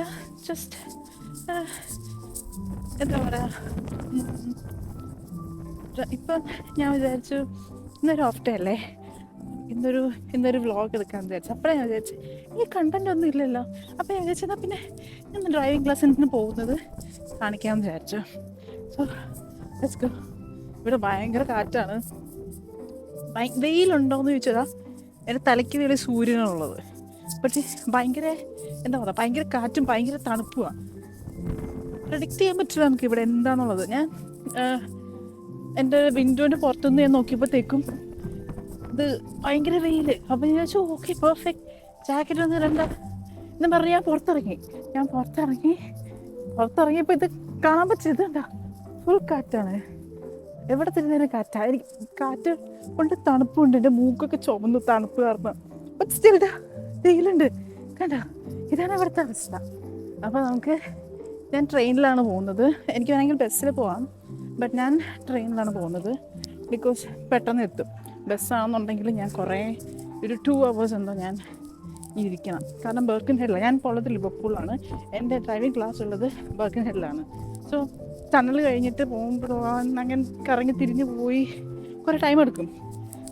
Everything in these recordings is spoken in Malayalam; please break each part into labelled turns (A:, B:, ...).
A: ഒന്നുമില്ല, ജസ്റ്റ് എന്താ പറയുക, ഇപ്പം ഞാൻ വിചാരിച്ചു ഇന്നൊരു ഓഫ് ഡേ അല്ലേ, ഇന്നൊരു വ്ളോഗ് എടുക്കാമെന്ന് വിചാരിച്ചു. അപ്പോഴേ ഞാൻ വിചാരിച്ചു ഈ കണ്ടന്റ് ഒന്നും ഇല്ലല്ലോ. അപ്പോൾ ഞാൻ വിചാരിച്ചെന്നാൽ പിന്നെ ഇന്ന് ഡ്രൈവിംഗ് ക്ലാസ്സിന് പോകുന്നത് കാണിക്കാമെന്ന് വിചാരിച്ചു. So let's go. ഇവിടെ ഭയങ്കര കാറ്റാണ്. വെയിലുണ്ടോയെന്ന് ചോദിച്ചതാ, എൻ്റെ തലയ്ക്ക് വേണ്ടി സൂര്യനാണുള്ളത്. പക്ഷേ ഭയങ്കര എന്താ പറയുക, ഭയങ്കര കാറ്റും ഭയങ്കര തണുപ്പുമാണ്. പ്രെഡിക്റ്റ് ചെയ്യാൻ പറ്റില്ല നമുക്ക് ഇവിടെ എന്താണെന്നുള്ളത്. ഞാൻ എൻ്റെ വിൻഡോൻ്റെ പുറത്തുനിന്ന് ഞാൻ നോക്കിയപ്പോഴത്തേക്കും ഇത് ഭയങ്കര വെയിൽ. അപ്പോൾ ഞാൻ ചോദിച്ചു ഓക്കെ പെർഫെക്റ്റ്, ജാക്കറ്റ് ഒന്നും ഇടണ്ട എന്ന് പറഞ്ഞ് ഞാൻ പുറത്തിറങ്ങിയപ്പോൾ ഇത് കാണാൻ പറ്റിയത് എന്താ, ഫുൾ കാറ്റാണ്. എവിടെ തിരുന്നേരം കാറ്റാണ്. എനിക്ക് കാറ്റ് കൊണ്ട് തണുപ്പുണ്ട്, എൻ്റെ മൂക്കൊക്കെ ചുമന്ന് തണുപ്പ് കാരണം. ബട്ട് സ്റ്റിൽ വെയിലുണ്ട് കണ്ട. ഇതാണ് ഇവിടുത്തെ അവസ്ഥ. അപ്പോൾ ഞാൻ ട്രെയിനിലാണ് പോകുന്നത്. എനിക്ക് വേണമെങ്കിൽ ബസ്സിൽ പോകാം, ബട്ട് ഞാൻ ട്രെയിനിലാണ് പോകുന്നത്. ബിക്കോസ് പെട്ടെന്ന് എത്തും. ബസ്സാണെന്നുണ്ടെങ്കിൽ ഞാൻ ഒരു 2 hours എന്തോ ഞാൻ ഇരിക്കണം. കാരണം ബർക്കിൻ ഹെഡിലാണ് ഞാൻ ഇപ്പോൾ ഉള്ളത്. ലിവർപൂളാണ് എൻ്റെ ഡ്രൈവിംഗ് ക്ലാസ് ഉള്ളത്, ബർക്കിൻ ഹെഡിലാണ്. സോ ടണൽ കഴിഞ്ഞിട്ട് പോകുമ്പോൾ അങ്ങനെ കറങ്ങി തിരിഞ്ഞ് പോയി കുറേ ടൈം എടുക്കും.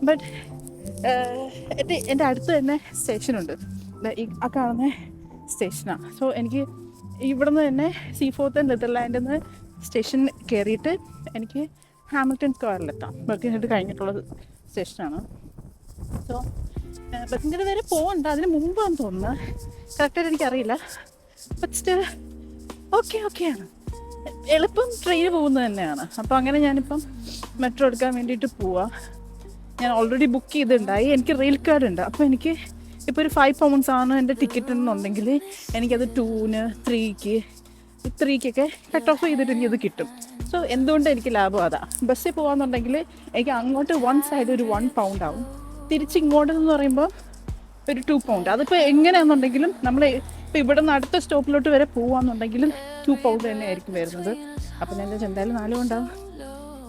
A: ബട്ട് എൻ്റെ അടുത്ത് തന്നെ സ്റ്റേഷനുണ്ട്, ആ കാണുന്ന സ്റ്റേഷനാണ്. സോ എനിക്ക് ഇവിടെ നിന്ന് തന്നെ C4 നെതർലാൻഡിൽ നിന്ന് സ്റ്റേഷൻ കയറിയിട്ട് എനിക്ക് ഹാമിൽട്ടൺ സ്ക്വയറിലെത്താം. ബർക്കിൻ ഹെഡ് കഴിഞ്ഞിട്ടുള്ള സ്റ്റേഷനാണ്. സോ ബർക്കിൻ ഹെഡ് വരെ പോകണ്ട, അതിന് മുമ്പാന്ന് തോന്നുന്നത്, കറക്റ്റായിട്ട് എനിക്കറിയില്ല. ബട്ട് സ്റ്റിൽ ഓക്കെയാണ്. എളുപ്പം ട്രെയിന് പോകുന്നത് തന്നെയാണ്. അപ്പോൾ അങ്ങനെ ഞാനിപ്പം മെട്രോ എടുക്കാൻ വേണ്ടിയിട്ട് പോവാം. ഞാൻ ഓൾറെഡി ബുക്ക് ചെയ്തിട്ടുണ്ടായി. എനിക്ക് റെയിൽ കാർഡ് ഉണ്ട്. അപ്പോൾ എനിക്ക് ഇപ്പോൾ ഒരു 5 pounds ആണ് എൻ്റെ ടിക്കറ്റ് എന്നുണ്ടെങ്കിൽ എനിക്കത് 2-ന് 3-ക്കൊക്കെ കട്ട് ഓഫ് ചെയ്തിട്ട് എനിക്കത് കിട്ടും. സോ എന്തുകൊണ്ട് എനിക്ക് ലാഭം അതാ. ബസ്സിൽ പോകാമെന്നുണ്ടെങ്കിൽ എനിക്ക് അങ്ങോട്ട് 1 side ഒരു 1 pound ആവും, തിരിച്ച് ഇങ്ങോട്ടെന്ന് പറയുമ്പോൾ ഒരു 2 pound. അതിപ്പോൾ എങ്ങനെയാണെന്നുണ്ടെങ്കിലും നമ്മൾ ഇപ്പോൾ ഇവിടെ നിന്ന് അടുത്ത സ്റ്റോപ്പിലോട്ട് വരെ പോകാമെന്നുണ്ടെങ്കിലും 2 pound തന്നെ ആയിരിക്കും വരുന്നത്. അപ്പം ഞാൻ എന്തായാലും 4 ഉണ്ടാവും.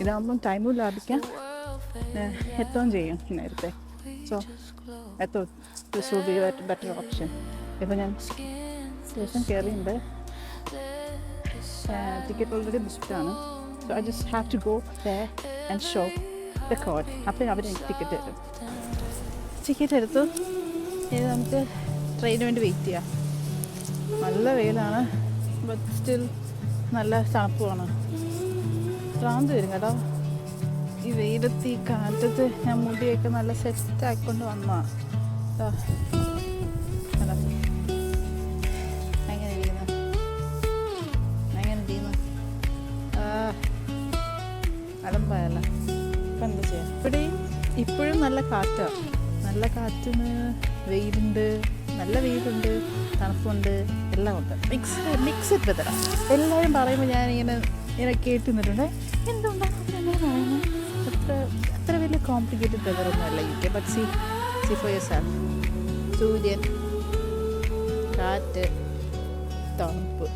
A: ഇതാകുമ്പം ടൈമും ലാഭിക്കാം, എത്തുകയും ചെയ്യും നേരത്തെ. So this will be a better option. ഇപ്പോൾ ഞാൻ സ്റ്റേഷൻ കയറിയുണ്ട്, ടിക്കറ്റ് ഓൾറെഡി ബുക്ക്ഡാണ്. So I just have to go there and show the card. അപ്പോൾ അവരെനിക്ക് ടിക്കറ്റ് എടുത്തു. ഇത് നമുക്ക് ട്രെയിനിന് വേണ്ടി വെയിറ്റ് ചെയ്യാം. നല്ല വെയിലാണ്, ബട്ട് സ്റ്റിൽ നല്ല തണുപ്പുമാണ്. ഭ്രാന്ത് വരും കേട്ടോ ഈ വെയിലത്ത്, ഈ കാറ്റത്ത്. ഞാൻ മുടിയൊക്കെ നല്ല സെറ്റ് ആക്കിക്കൊണ്ട് വന്നതാണ്. എങ്ങനെ ഇരിക്കുന്നു അലമ്പായല്ല. ഇപ്പം എന്താ ചെയ്യാം, ഇപ്പോഴും നല്ല കാറ്റാണ്. നല്ല കാറ്റിന് വെയിലുണ്ട്, നല്ല വെയിലുണ്ട്, തണുപ്പുണ്ട്, എല്ലാം ഉണ്ട്. മിക്സഡ് വെതറാണ്. എല്ലാവരും പറയുമ്പോൾ ഞാനിങ്ങനെ കേട്ട് നിന്നിട്ടുണ്ട്, എന്തുകൊണ്ടാണ് അവരെങ്ങനെ പറയുന്നത്. അത്ര വലിയ കോംപ്ലിക്കേറ്റഡ് വെതറൊന്നും അല്ല UK. But see for yourself. സൂര്യൻ, കാറ്റ്, തണുപ്പ്,